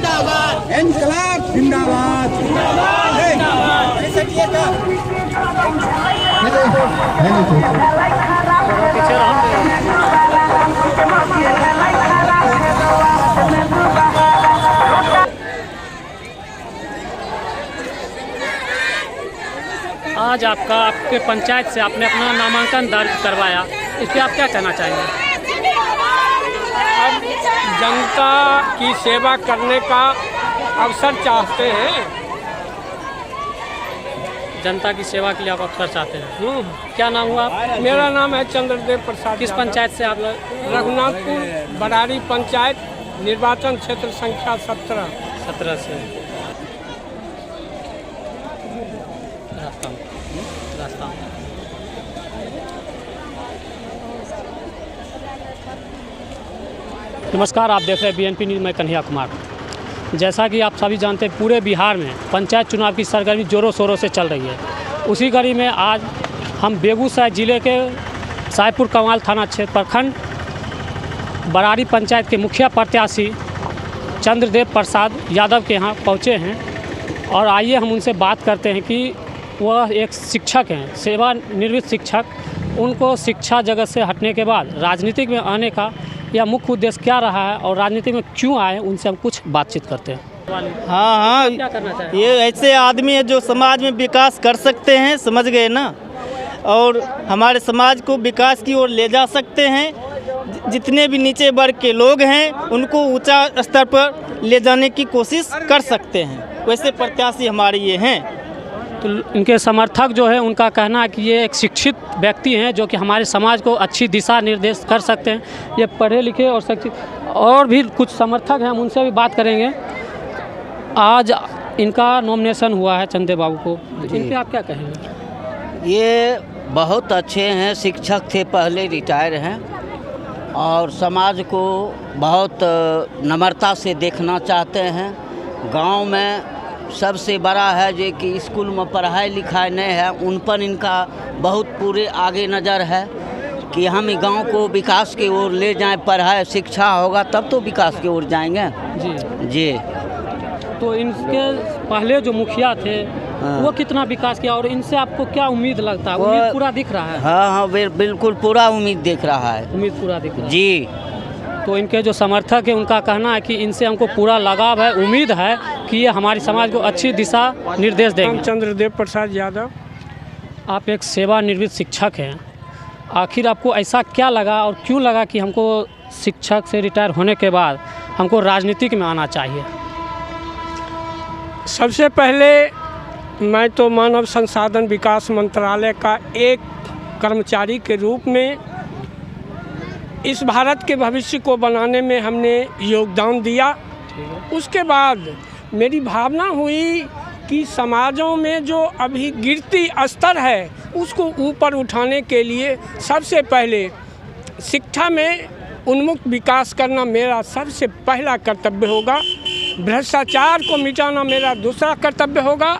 जिंदाबाद, इंकलाब जिंदाबाद, आज आपके पंचायत से आपने अपना नामांकन दर्ज करवाया, इस पर आप क्या कहना चाहेंगे? अब जनता की सेवा करने का अवसर चाहते हैं। जनता की सेवा के लिए आप अवसर चाहते हैं। क्या नाम हुआ आप? मेरा नाम है चंद्रदेव प्रसाद। किस पंचायत से आप लोग? रघुनाथपुर बरारी पंचायत, निर्वाचन क्षेत्र संख्या 17 से। रास्ता नमस्कार, आप देख रहे हैं BNP न्यूज़ में कन्हैया कुमार। जैसा कि आप सभी जानते हैं, पूरे बिहार में पंचायत चुनाव की सरगर्मी जोरों शोरों से चल रही है। उसी कड़ी में आज हम बेगूसराय ज़िले के साहेबपुर कमाल थाना क्षेत्र प्रखंड बरारी पंचायत के मुखिया प्रत्याशी चंद्रदेव प्रसाद यादव के यहाँ पहुँचे हैं और आइए हम उनसे बात करते हैं कि वह एक शिक्षक हैं, सेवानिवृत्त शिक्षक। उनको शिक्षा जगत से हटने के बाद राजनीतिक में आने का या मुख्य उद्देश्य क्या रहा है और राजनीति में क्यों आए, उनसे हम कुछ बातचीत करते हैं। हाँ, क्या करना चाहिए? ये ऐसे आदमी है जो समाज में विकास कर सकते हैं, समझ गए ना, और हमारे समाज को विकास की ओर ले जा सकते हैं। जितने भी नीचे वर्ग के लोग हैं उनको ऊंचा स्तर पर ले जाने की कोशिश कर सकते हैं। वैसे प्रत्याशी हमारे ये हैं। तो इनके समर्थक जो है उनका कहना है कि ये एक शिक्षित व्यक्ति हैं जो कि हमारे समाज को अच्छी दिशा निर्देश कर सकते हैं। ये पढ़े लिखे और शिक्षित, और भी कुछ समर्थक हैं, हम उनसे भी बात करेंगे। आज इनका नॉमिनेशन हुआ है चंद्रदेव बाबू को, इन पे आप क्या कहेंगे? ये बहुत अच्छे हैं, शिक्षक थे, पहले रिटायर हैं और समाज को बहुत नम्रता से देखना चाहते हैं। गांव में सबसे बड़ा है जो कि स्कूल में पढ़ाई लिखाई नहीं है, उन पर इनका बहुत पूरे आगे नज़र है कि हम गांव को विकास की ओर ले जाएं। पढ़ाई शिक्षा होगा तब तो विकास की ओर जाएंगे। जी। तो इनके पहले जो मुखिया थे वो कितना विकास किया और इनसे आपको क्या उम्मीद लगता है? उम्मीद पूरा दिख रहा है? हाँ, बिल्कुल पूरा उम्मीद दिख रहा है। उम्मीद पूरा दिख रहा है जी। तो इनके जो समर्थक हैं उनका कहना है कि इनसे हमको पूरा लगाव है, उम्मीद है कि ये हमारी समाज को अच्छी दिशा निर्देश देंगे। चंद्रदेव प्रसाद यादव। आप एक सेवानिवृत्त शिक्षक हैं, आखिर आपको ऐसा क्या लगा और क्यों लगा कि हमको शिक्षक से रिटायर होने के बाद हमको राजनीतिक में आना चाहिए? सबसे पहले मैं तो मानव संसाधन विकास मंत्रालय का एक कर्मचारी के रूप में इस भारत के भविष्य को बनाने में हमने योगदान दिया। उसके बाद मेरी भावना हुई कि समाजों में जो अभी गिरती स्तर है उसको ऊपर उठाने के लिए सबसे पहले शिक्षा में उन्मुक्त विकास करना मेरा सबसे पहला कर्तव्य होगा। भ्रष्टाचार को मिटाना मेरा दूसरा कर्तव्य होगा।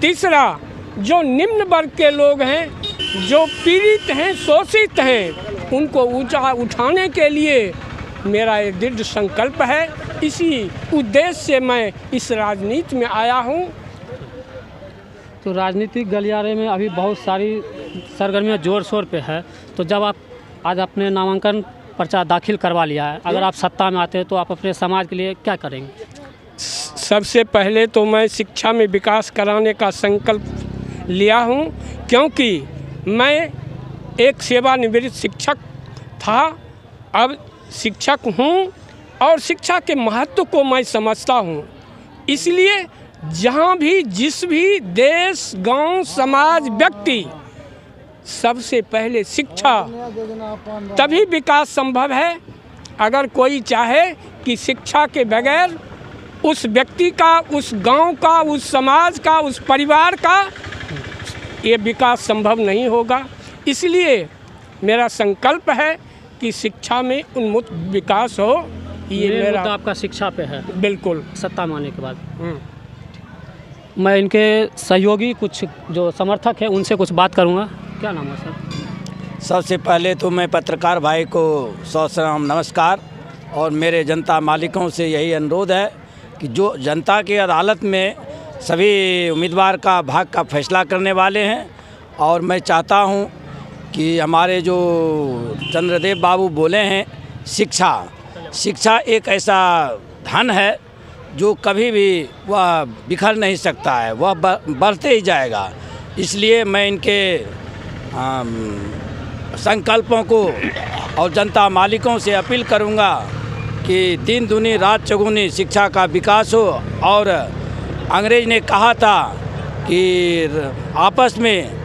तीसरा, जो निम्न वर्ग के लोग हैं, जो पीड़ित हैं, शोषित हैं, उनको ऊंचा उठाने के लिए मेरा एक दृढ़ संकल्प है। इसी उद्देश्य से मैं इस राजनीति में आया हूँ। तो राजनीतिक गलियारे में अभी बहुत सारी सरगर्मियाँ जोर शोर पे है, तो जब आप आज अपने नामांकन पर्चा दाखिल करवा लिया है, अगर आप सत्ता में आते हैं तो आप अपने समाज के लिए क्या करेंगे? सबसे पहले तो मैं शिक्षा में विकास कराने का संकल्प लिया हूँ, क्योंकि मैं एक सेवानिवृत्त शिक्षक था, अब शिक्षक हूँ और शिक्षा के महत्व को मैं समझता हूँ। इसलिए जहाँ भी जिस भी देश, गांव, समाज, व्यक्ति, सबसे पहले शिक्षा, तभी विकास संभव है। अगर कोई चाहे कि शिक्षा के बगैर उस व्यक्ति का, उस गांव का, उस समाज का, उस परिवार का ये विकास संभव नहीं होगा। इसलिए मेरा संकल्प है कि शिक्षा में उन्मुक्त विकास हो। ये मेरा मुद्दा आपका शिक्षा पे है? बिल्कुल। सत्ता में आने के बाद मैं इनके सहयोगी कुछ जो समर्थक हैं उनसे कुछ बात करूंगा। क्या नाम है सर? सबसे पहले तो मैं पत्रकार भाई को सौ सलाम नमस्कार, और मेरे जनता मालिकों से यही अनुरोध है कि जो जनता की अदालत में सभी उम्मीदवार का भाग का फैसला करने वाले हैं। और मैं चाहता हूं कि हमारे जो चंद्रदेव बाबू बोले हैं, शिक्षा एक ऐसा धन है जो कभी भी वह बिखर नहीं सकता है, वह बढ़ते ही जाएगा। इसलिए मैं इनके संकल्पों को और जनता मालिकों से अपील करूंगा कि दिन दूनी रात चौगुनी शिक्षा का विकास हो। और अंग्रेज ने कहा था कि आपस में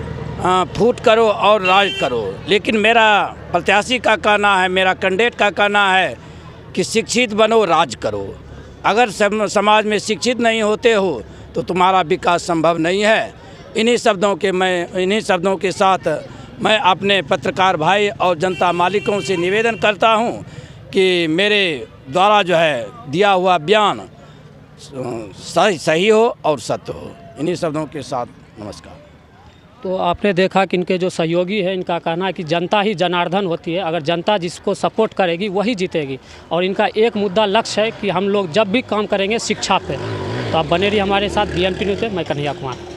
फूट करो और राज करो, लेकिन मेरा प्रत्याशी का कहना है, मेरा कैंडिडेट का कहना है कि शिक्षित बनो, राज करो। अगर समाज में शिक्षित नहीं होते हो तो तुम्हारा विकास संभव नहीं है। इन्हीं शब्दों के साथ मैं अपने पत्रकार भाई और जनता मालिकों से निवेदन करता हूं कि मेरे द्वारा जो है दिया हुआ बयान सही हो और सत्य हो। इन्हीं शब्दों के साथ नमस्कार। तो आपने देखा कि इनके जो सहयोगी है, इनका कहना है कि जनता ही जनार्दन होती है, अगर जनता जिसको सपोर्ट करेगी वही जीतेगी। और इनका एक मुद्दा लक्ष्य है कि हम लोग जब भी काम करेंगे शिक्षा पे। तो आप बने रहिए हमारे साथ BNP न्यूज़ पे। मैं कन्हैया कुमार।